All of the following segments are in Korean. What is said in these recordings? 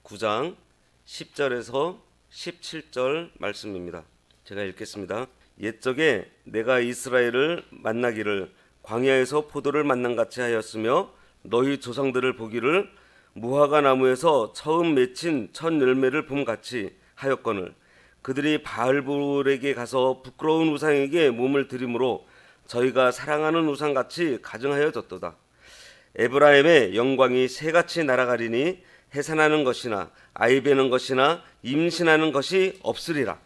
9장 10절에서 17절 말씀입니다. 제가 읽겠습니다. 옛적에 내가 이스라엘을 만나기를 광야에서 포도를 만난 같이 하였으며 너희 조상들을 보기를 무화과 나무에서 처음 맺힌 첫 열매를 봄같이 하였거늘 그들이 바알볼에게 가서 부끄러운 우상에게 몸을 드림으로 저희가 사랑하는 우상같이 가증하여졌도다. 에브라임의 영광이 새같이 날아가리니 해산하는 것이나 아이 베는 것이나 임신하는 것이 없으리라.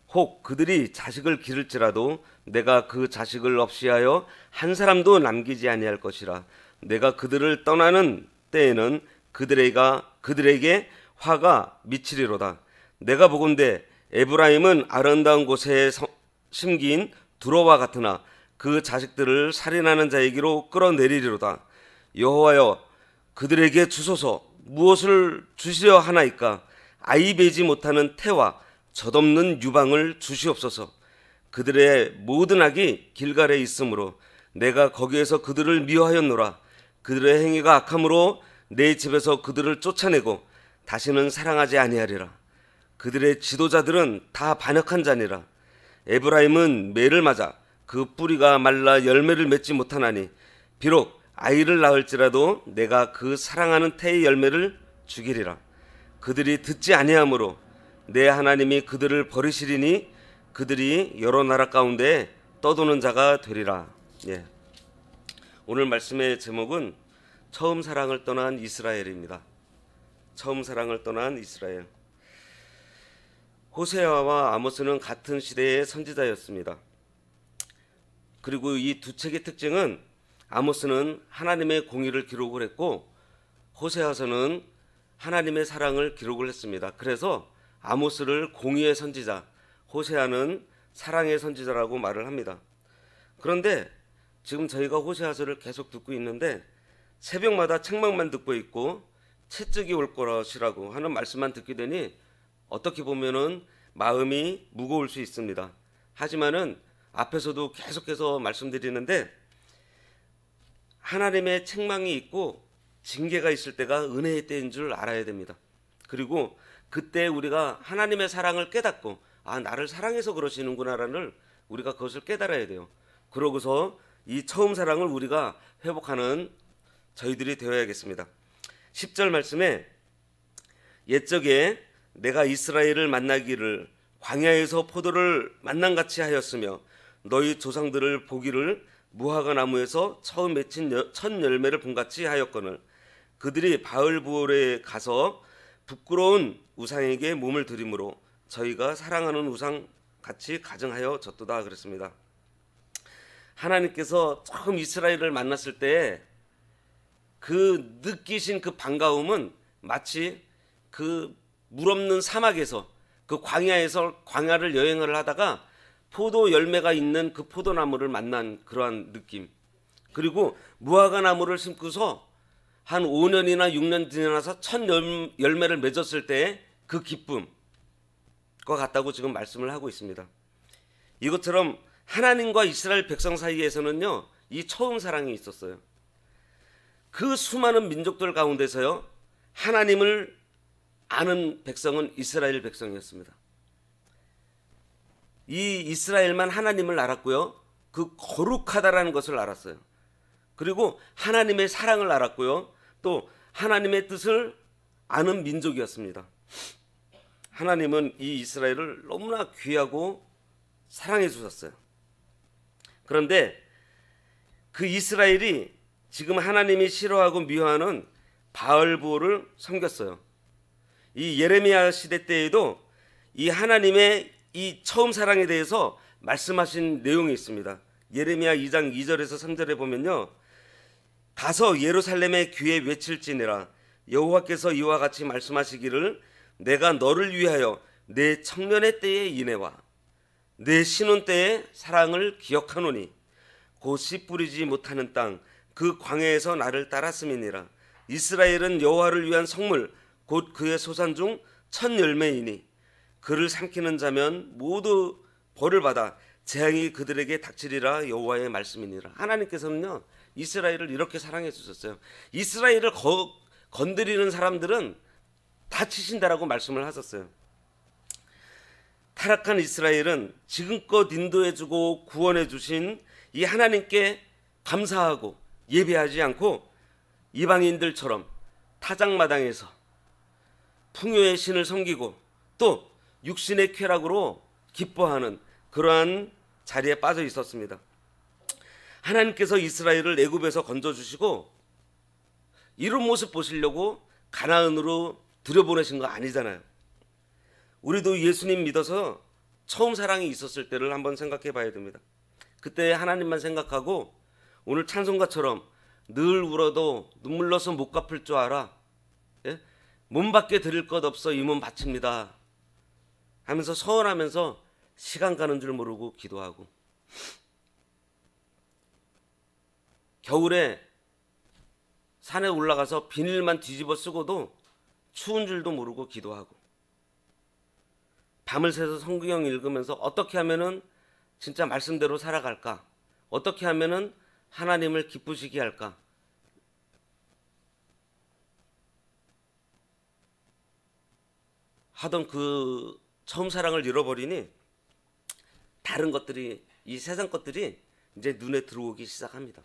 혹 그들이 자식을 기를지라도 내가 그 자식을 없이하여 한 사람도 남기지 아니할 것이라. 내가 그들을 떠나는 때에는 그들에게 화가 미치리로다. 내가 보건대 에브라임은 아름다운 곳에 심긴 두로와 같으나 그 자식들을 살인하는 자에게로 끌어내리리로다. 여호와여 그들에게 주소서. 무엇을 주시려 하나이까? 아이 베지 못하는 태와 젖없는 유방을 주시옵소서. 그들의 모든 악이 길갈에 있으므로 내가 거기에서 그들을 미워하였노라. 그들의 행위가 악함으로 내 집에서 그들을 쫓아내고 다시는 사랑하지 아니하리라. 그들의 지도자들은 다 반역한 자니라. 에브라임은 매를 맞아 그 뿌리가 말라 열매를 맺지 못하나니 비록 아이를 낳을지라도 내가 그 사랑하는 태의 열매를 죽이리라. 그들이 듣지 아니하므로 내 하나님이 그들을 버리시리니 그들이 여러 나라 가운데 떠도는 자가 되리라. 오늘 말씀의 제목은 처음 사랑을 떠난 이스라엘입니다. 처음 사랑을 떠난 이스라엘. 호세아와 아모스는 같은 시대의 선지자였습니다. 그리고 이 두 책의 특징은 아모스는 하나님의 공의를 기록을 했고 호세아서는 하나님의 사랑을 기록을 했습니다. 그래서 아모스를 공의의 선지자, 호세아는 사랑의 선지자라고 말을 합니다. 그런데 지금 저희가 호세아서를 계속 듣고 있는데 새벽마다 책망만 듣고 있고 채찍이 올 것이라고 하는 말씀만 듣게 되니 어떻게 보면은 마음이 무거울 수 있습니다. 하지만은 앞에서도 계속해서 말씀드리는데 하나님의 책망이 있고 징계가 있을 때가 은혜의 때인 줄 알아야 됩니다. 그리고 그때 우리가 하나님의 사랑을 깨닫고 나를 사랑해서 그러시는구나라는 우리가 그것을 깨달아야 돼요. 그러고서 이 처음 사랑을 우리가 회복하는 저희들이 되어야겠습니다. 10절 말씀에 옛적에 내가 이스라엘을 만나기를 광야에서 포도를 만난같이 하였으며 너희 조상들을 보기를 무화과 나무에서 처음 맺힌 첫 열매를 본같이 하였거늘 그들이 바알볼에 가서 부끄러운 우상에게 몸을 드림으로 저희가 사랑하는 우상같이 가증하여 졌도다 그랬습니다. 하나님께서 처음 이스라엘을 만났을 때 그 느끼신 그 반가움은 마치 그 물 없는 사막에서 그 광야를 여행을 하다가 포도 열매가 있는 그 포도나무를 만난 그러한 느낌. 그리고 무화과 나무를 심고서 한 5년이나 6년 지나서 첫 열매를 맺었을 때의 그 기쁨과 같다고 지금 말씀을 하고 있습니다. 이것처럼 하나님과 이스라엘 백성 사이에서는요, 이 처음 사랑이 있었어요. 그 수많은 민족들 가운데서요, 하나님을 아는 백성은 이스라엘 백성이었습니다. 이 이스라엘만 하나님을 알았고요, 그 거룩하다라는 것을 알았어요. 그리고 하나님의 사랑을 알았고요, 또 하나님의 뜻을 아는 민족이었습니다. 하나님은 이 이스라엘을 너무나 귀하고 사랑해 주셨어요. 그런데 그 이스라엘이 지금 하나님이 싫어하고 미워하는 바알볼을 섬겼어요. 이 예레미야 시대 때에도 이 하나님의 이 처음 사랑에 대해서 말씀하신 내용이 있습니다. 예레미야 2장 2절에서 3절에 보면요, 가서 예루살렘의 귀에 외칠지니라 여호와께서 이와 같이 말씀하시기를 내가 너를 위하여 내 청년의 때의 인애와 내 신혼 때의 사랑을 기억하노니 곧 씨 뿌리지 못하는 땅 그 광야에서 나를 따랐음이니라. 이스라엘은 여호와를 위한 성물 곧 그의 소산 중 첫 열매이니 그를 삼키는 자면 모두 벌을 받아 재앙이 그들에게 닥치리라 여호와의 말씀이니라. 하나님께서는요, 이스라엘을 이렇게 사랑해 주셨어요. 이스라엘을 건드리는 사람들은 다 치신다라고 말씀을 하셨어요. 타락한 이스라엘은 지금껏 인도해주고 구원해주신 이 하나님께 감사하고 예배하지 않고 이방인들처럼 타작마당에서 풍요의 신을 섬기고 또 육신의 쾌락으로 기뻐하는 그러한 자리에 빠져 있었습니다. 하나님께서 이스라엘을 애굽에서 건져주시고 이런 모습 보시려고 가나안으로 들여보내신 거 아니잖아요. 우리도 예수님 믿어서 처음 사랑이 있었을 때를 한번 생각해 봐야 됩니다. 그때 하나님만 생각하고 오늘 찬송가처럼 늘 울어도 눈물 넣어서 못 갚을 줄 알아. 예? 몸밖에 드릴 것 없어 이 몸 바칩니다 하면서 서원하면서 시간 가는 줄 모르고 기도하고, 겨울에 산에 올라가서 비닐만 뒤집어 쓰고도 추운 줄도 모르고 기도하고, 밤을 새서 성경 읽으면서 어떻게 하면은 진짜 말씀대로 살아갈까, 어떻게 하면은 하나님을 기쁘시게 할까, 하던 그 처음 사랑을 잃어버리니 다른 것들이, 이 세상 것들이 이제 눈에 들어오기 시작합니다.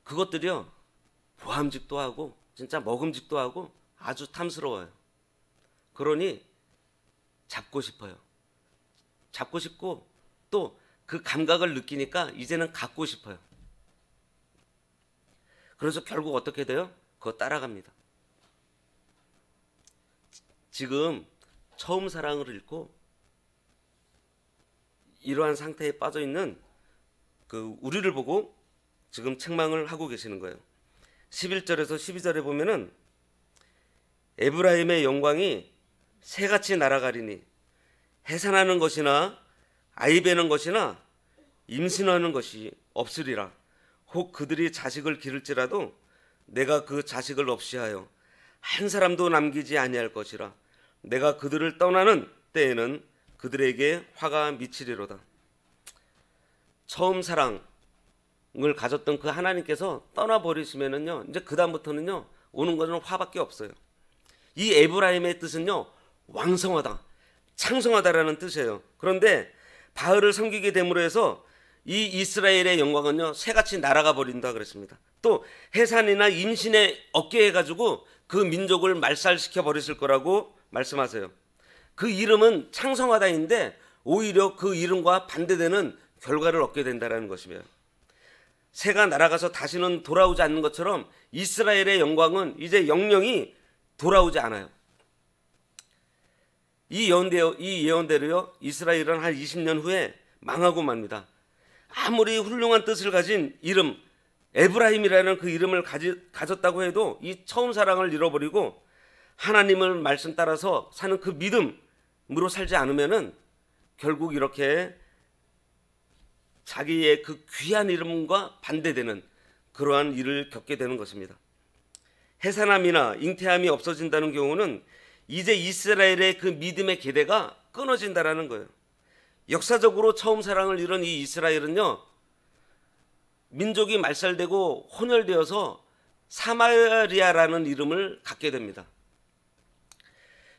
그것들이요, 보암직도 하고 진짜 먹음직도 하고 아주 탐스러워요. 그러니 잡고 싶어요. 잡고 싶고 또 그 감각을 느끼니까 이제는 갖고 싶어요. 그래서 결국 어떻게 돼요? 그거 따라갑니다. 지금 처음 사랑을 잃고 이러한 상태에 빠져 있는 그 우리를 보고 지금 책망을 하고 계시는 거예요. 11절에서 12절에 보면은 에브라임의 영광이 새같이 날아가리니 해산하는 것이나 아이 베는 것이나 임신하는 것이 없으리라. 혹 그들이 자식을 기를지라도 내가 그 자식을 없이하여 한 사람도 남기지 아니할 것이라. 내가 그들을 떠나는 때에는 그들에게 화가 미치리로다. 처음 사랑을 가졌던 그 하나님께서 떠나버리시면은요, 이제 그 다음부터는요 오는 것은 화밖에 없어요. 이 에브라임의 뜻은요 왕성하다, 창성하다라는 뜻이에요. 그런데 바알을 섬기게 됨으로 해서 이 이스라엘의 영광은요 새같이 날아가 버린다 그랬습니다. 또 해산이나 임신에 얻게 해가지고 그 민족을 말살시켜 버리실 거라고 말씀하세요. 그 이름은 창성하다인데 오히려 그 이름과 반대되는 결과를 얻게 된다는 것이며, 새가 날아가서 다시는 돌아오지 않는 것처럼 이스라엘의 영광은 이제 영영이 돌아오지 않아요. 이 예언대로요 이스라엘은 한 20년 후에 망하고 맙니다. 아무리 훌륭한 뜻을 가진 이름 에브라임이라는 그 이름을 가졌다고 해도 이 처음 사랑을 잃어버리고 하나님을 말씀 따라서 사는 그 믿음으로 살지 않으면은 결국 이렇게 자기의 그 귀한 이름과 반대되는 그러한 일을 겪게 되는 것입니다. 해산함이나 잉태함이 없어진다는 경우는 이제 이스라엘의 그 믿음의 계대가 끊어진다라는 거예요. 역사적으로 처음 사랑을 잃은 이 이스라엘은요 민족이 말살되고 혼혈되어서 사마리아라는 이름을 갖게 됩니다.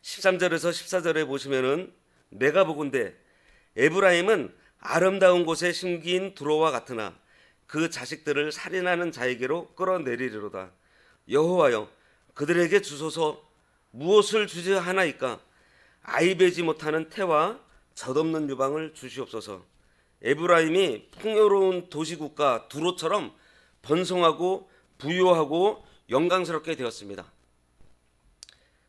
13절에서 14절에 보시면은 내가 보건대 에브라임은 아름다운 곳에 심긴 두로와 같으나 그 자식들을 살인하는 자에게로 끌어내리리로다. 여호와여 그들에게 주소서. 무엇을 주저하나이까? 아이 베지 못하는 태와 젖없는 유방을 주시옵소서. 에브라임이 풍요로운 도시국가 두로처럼 번성하고 부유하고 영광스럽게 되었습니다.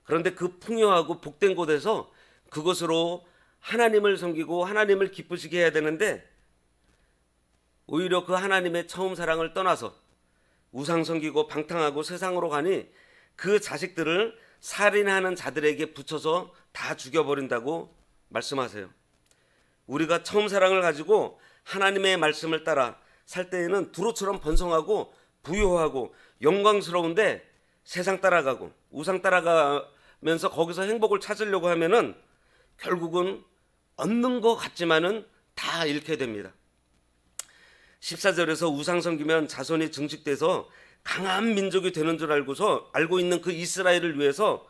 그런데 그 풍요하고 복된 곳에서 그것으로 하나님을 섬기고 하나님을 기쁘시게 해야 되는데 오히려 그 하나님의 처음 사랑을 떠나서 우상 섬기고 방탕하고 세상으로 가니 그 자식들을 살인하는 자들에게 붙여서 다 죽여버린다고 말씀하세요. 우리가 처음 사랑을 가지고 하나님의 말씀을 따라 살 때에는 두로처럼 번성하고 부유하고 영광스러운데 세상 따라가고 우상 따라가면서 거기서 행복을 찾으려고 하면은 결국은 얻는 것 같지만은 다 잃게 됩니다. 14절에서 우상 섬기면 자손이 증식돼서 강한 민족이 되는 줄 알고 있는 그 이스라엘을 위해서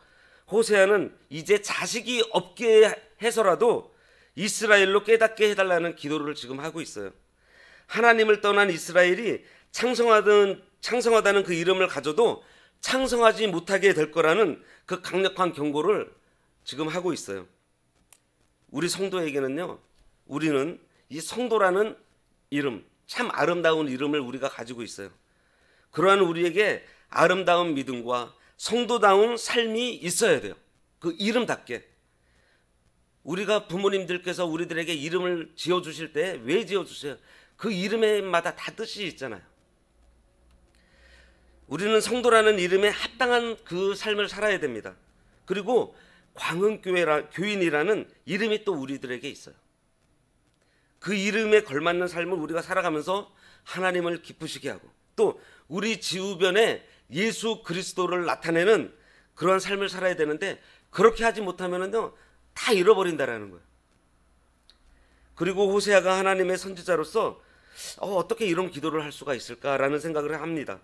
호세아는 이제 자식이 없게 해서라도 이스라엘로 깨닫게 해달라는 기도를 지금 하고 있어요. 하나님을 떠난 이스라엘이 창성하다는 그 이름을 가져도 창성하지 못하게 될 거라는 그 강력한 경고를 지금 하고 있어요. 우리 성도에게는요, 우리는 이 성도라는 이름, 참 아름다운 이름을 우리가 가지고 있어요. 그러한 우리에게 아름다운 믿음과 성도다운 삶이 있어야 돼요. 그 이름답게. 우리가 부모님들께서 우리들에게 이름을 지어주실 때 왜 지어주세요? 그 이름에마다 다 뜻이 있잖아요. 우리는 성도라는 이름에 합당한 그 삶을 살아야 됩니다. 그리고 광흥교인이라는 이름이 또 우리들에게 있어요. 그 이름에 걸맞는 삶을 우리가 살아가면서 하나님을 기쁘시게 하고 또 우리 주변에 예수 그리스도를 나타내는 그러한 삶을 살아야 되는데 그렇게 하지 못하면은요 다 잃어버린다라는 거예요. 그리고 호세아가 하나님의 선지자로서 어떻게 이런 기도를 할 수가 있을까라는 생각을 합니다.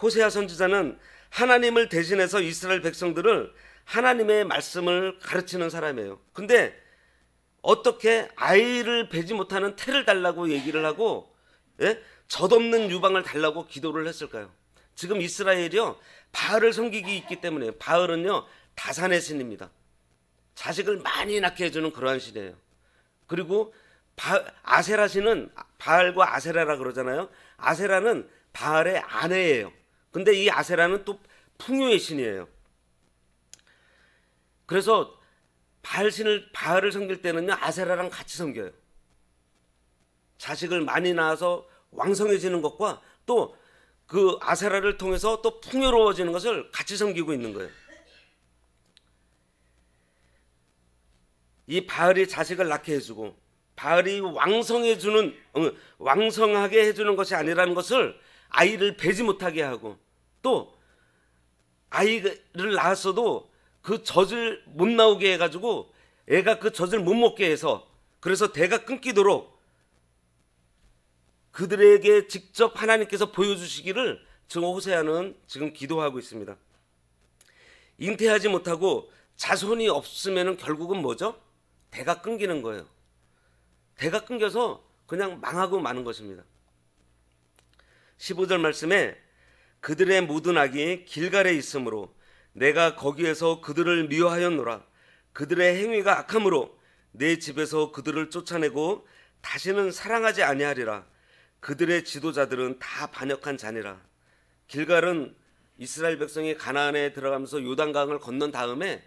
호세아 선지자는 하나님을 대신해서 이스라엘 백성들을 하나님의 말씀을 가르치는 사람이에요. 근데 어떻게 아이를 베지 못하는 태를 달라고 얘기를 하고 젖없는 유방을 달라고 기도를 했을까요? 지금 이스라엘이요 바알을 섬기기 있기 때문에 바알은요 다산의 신입니다. 자식을 많이 낳게 해주는 그러한 신이에요. 그리고 아세라 신은 바알과 아세라라 그러잖아요. 아세라는 바알의 아내예요. 근데 이 아세라는 또 풍요의 신이에요. 그래서 바알을 섬길 때는요 아세라랑 같이 섬겨요. 자식을 많이 낳아서 왕성해지는 것과 또 그 아세라를 통해서 또 풍요로워지는 것을 같이 섬기고 있는 거예요. 이 바알이 자식을 낳게 해주고 바알이 왕성하게 해주는 것이 아니라는 것을 아이를 베지 못하게 하고 또 아이를 낳았어도 그 젖을 못 나오게 해가지고 애가 그 젖을 못 먹게 해서 그래서 대가 끊기도록 그들에게 직접 하나님께서 보여주시기를 지금 호세아는 지금 기도하고 있습니다. 잉태하지 못하고 자손이 없으면 결국은 뭐죠? 대가 끊기는 거예요. 대가 끊겨서 그냥 망하고 마는 것입니다. 15절 말씀에 그들의 모든 악이 길갈에 있으므로 내가 거기에서 그들을 미워하였노라. 그들의 행위가 악함으로 내 집에서 그들을 쫓아내고 다시는 사랑하지 아니하리라. 그들의 지도자들은 다 반역한 자니라. 길갈은 이스라엘 백성이 가나안에 들어가면서 요단강을 건넌 다음에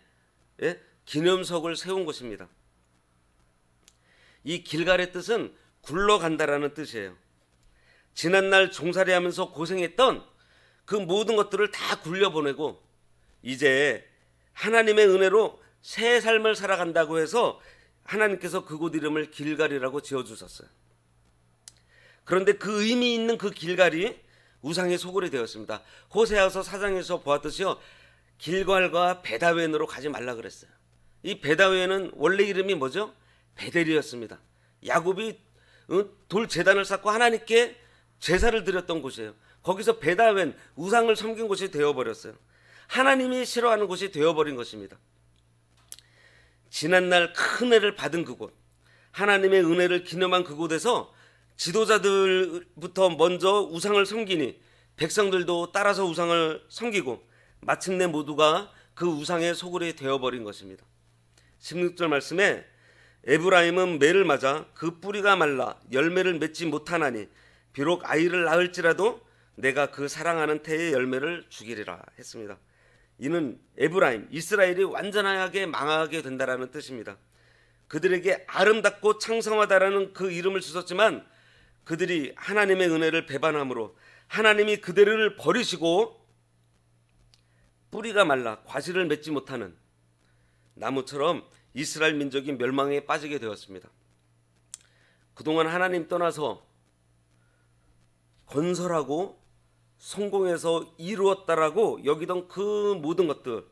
기념석을 세운 곳입니다. 이 길갈의 뜻은 굴러간다라는 뜻이에요. 지난날 종살이하면서 고생했던 그 모든 것들을 다 굴려보내고 이제 하나님의 은혜로 새 삶을 살아간다고 해서 하나님께서 그곳 이름을 길갈이라고 지어주셨어요. 그런데 그 의미 있는 그 길갈이 우상의 소굴이 되었습니다. 호세아서 4장에서 보았듯이요 길갈과 베다웬으로 가지 말라 그랬어요. 이 베다웬은 원래 이름이 뭐죠? 베델이었습니다. 야곱이 돌 제단을 쌓고 하나님께 제사를 드렸던 곳이에요. 거기서 베다웬 우상을 섬긴 곳이 되어버렸어요. 하나님이 싫어하는 곳이 되어버린 것입니다. 지난날 큰 은혜를 받은 그곳, 하나님의 은혜를 기념한 그곳에서 지도자들부터 먼저 우상을 섬기니 백성들도 따라서 우상을 섬기고 마침내 모두가 그 우상의 소굴이 되어버린 것입니다. 16절 말씀에 에브라임은 매를 맞아 그 뿌리가 말라 열매를 맺지 못하나니 비록 아이를 낳을지라도 내가 그 사랑하는 태의 열매를 주기리라 했습니다. 이는 에브라임, 이스라엘이 완전하게 망하게 된다라는 뜻입니다. 그들에게 아름답고 창성하다라는 그 이름을 주셨지만 그들이 하나님의 은혜를 배반함으로 하나님이 그들을 버리시고 뿌리가 말라 과실을 맺지 못하는 나무처럼 이스라엘 민족이 멸망에 빠지게 되었습니다. 그동안 하나님 떠나서 건설하고 성공해서 이루었다라고 여기던 그 모든 것들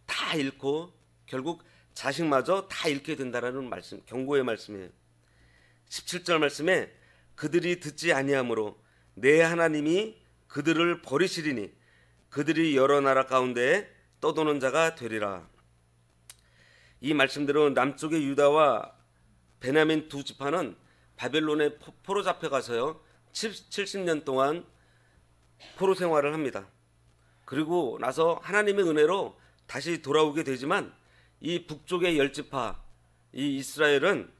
다 잃고 결국 자식마저 다 잃게 된다라는 말씀, 경고의 말씀이에요. 17절 말씀에 그들이 듣지 아니하므로 내 하나님이 그들을 버리시리니 그들이 여러 나라 가운데 떠도는 자가 되리라. 이 말씀대로 남쪽의 유다와 베냐민 두 지파는 바벨론에 포로 잡혀가서요 70년 동안 포로 생활을 합니다. 그리고 나서 하나님의 은혜로 다시 돌아오게 되지만 이 북쪽의 10지파 이 이스라엘은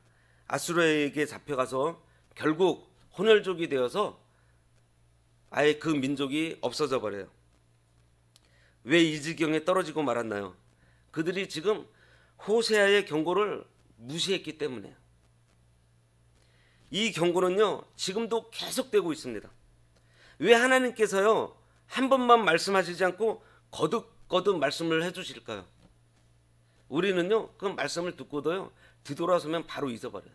아수르에게 잡혀가서 결국 혼혈족이 되어서 아예 그 민족이 없어져 버려요. 왜 이 지경에 떨어지고 말았나요? 그들이 지금 호세아의 경고를 무시했기 때문에요. 이 경고는요 지금도 계속되고 있습니다. 왜 하나님께서요 한 번만 말씀하시지 않고 거듭거듭 말씀을 해주실까요? 우리는요 그 말씀을 듣고도요 뒤돌아서면 바로 잊어버려요.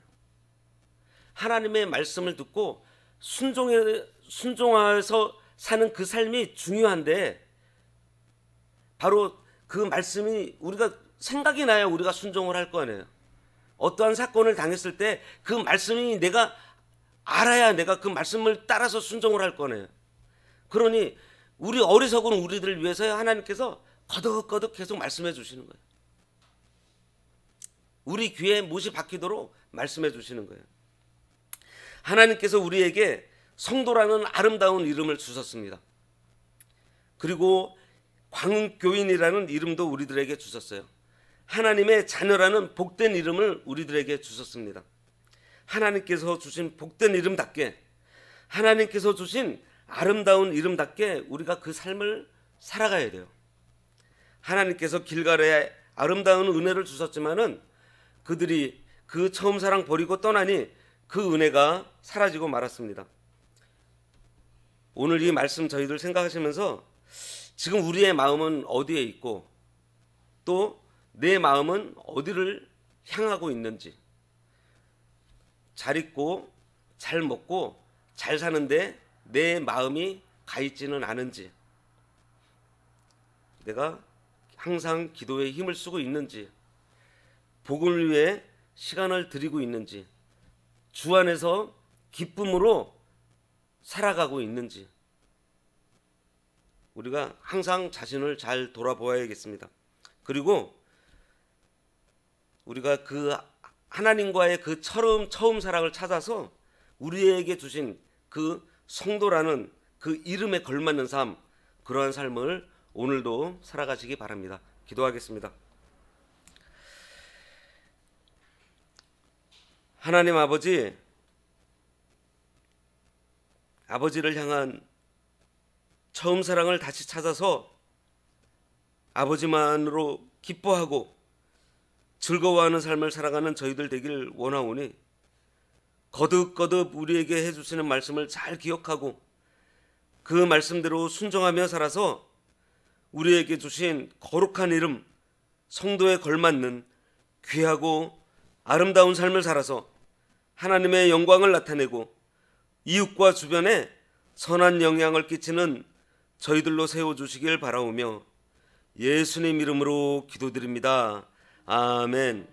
하나님의 말씀을 듣고 순종해서 사는 그 삶이 중요한데 바로 그 말씀이 우리가 생각이 나야 우리가 순종을 할 거 아니에요. 어떠한 사건을 당했을 때 그 말씀이 내가 알아야 내가 그 말씀을 따라서 순종을 할 거네요. 그러니 우리 어리석은 우리들을 위해서 하나님께서 거듭거듭 계속 말씀해 주시는 거예요. 우리 귀에 못이 박히도록 말씀해 주시는 거예요. 하나님께서 우리에게 성도라는 아름다운 이름을 주셨습니다. 그리고 광교인이라는 이름도 우리들에게 주셨어요. 하나님의 자녀라는 복된 이름을 우리들에게 주셨습니다. 하나님께서 주신 복된 이름답게 하나님께서 주신 아름다운 이름답게 우리가 그 삶을 살아가야 돼요. 하나님께서 길갈에 아름다운 은혜를 주셨지만은 그들이 그 처음 사랑 버리고 떠나니 그 은혜가 사라지고 말았습니다. 오늘 이 말씀 저희들 생각하시면서 지금 우리의 마음은 어디에 있고 또 내 마음은 어디를 향하고 있는지, 잘 입고 잘 먹고 잘 사는데 내 마음이 가 있지는 않은지, 내가 항상 기도에 힘을 쓰고 있는지, 복음을 위해 시간을 드리고 있는지, 주 안에서 기쁨으로 살아가고 있는지 우리가 항상 자신을 잘 돌아보아야겠습니다. 그리고 우리가 그 하나님과의 그 처음 사랑을 찾아서 우리에게 주신 그 성도라는 그 이름에 걸맞는 삶, 그러한 삶을 오늘도 살아가시기 바랍니다. 기도하겠습니다. 하나님 아버지를 향한 처음 사랑을 다시 찾아서 아버지만으로 기뻐하고 즐거워하는 삶을 살아가는 저희들 되길 원하오니 거듭거듭 우리에게 해주시는 말씀을 잘 기억하고 그 말씀대로 순종하며 살아서 우리에게 주신 거룩한 이름 성도에 걸맞는 귀하고 아름다운 삶을 살아서 하나님의 영광을 나타내고 이웃과 주변에 선한 영향을 끼치는 저희들로 세워주시길 바라오며 예수님 이름으로 기도드립니다. 아멘.